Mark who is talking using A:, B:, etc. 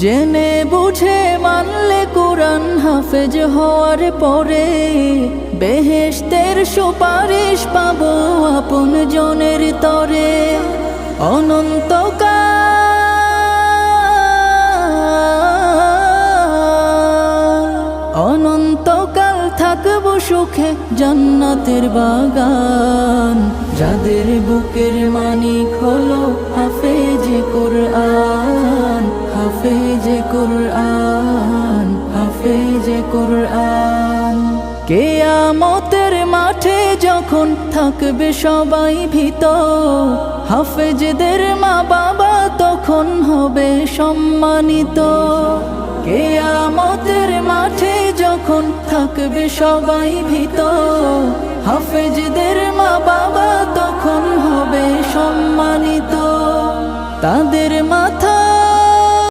A: জেনে বুঝে মানলে কোরআন হাফেজ হওয়ার পরে বেহেশতের সুপারিশ পাবো আপন জনের তরে। অনন্তকাল থাকবো সুখে জান্নাতের বাগান, যাদের বুকের মানিক হলো হাফেজে কোরআন, হাফেজে কোরআন, হাফেজে কোরআন। কিয়ামতের মাঠে যখন থাকবে সবাই ভীত, হাফেজদের মা বাবা তখন হবে সম্মানিত। কিয়ামতের মাঠে যখন থাকবে সবাই ভীত, হাফেজদের মা বাবা তখন হবে সম্মানিত। তাদের মাথা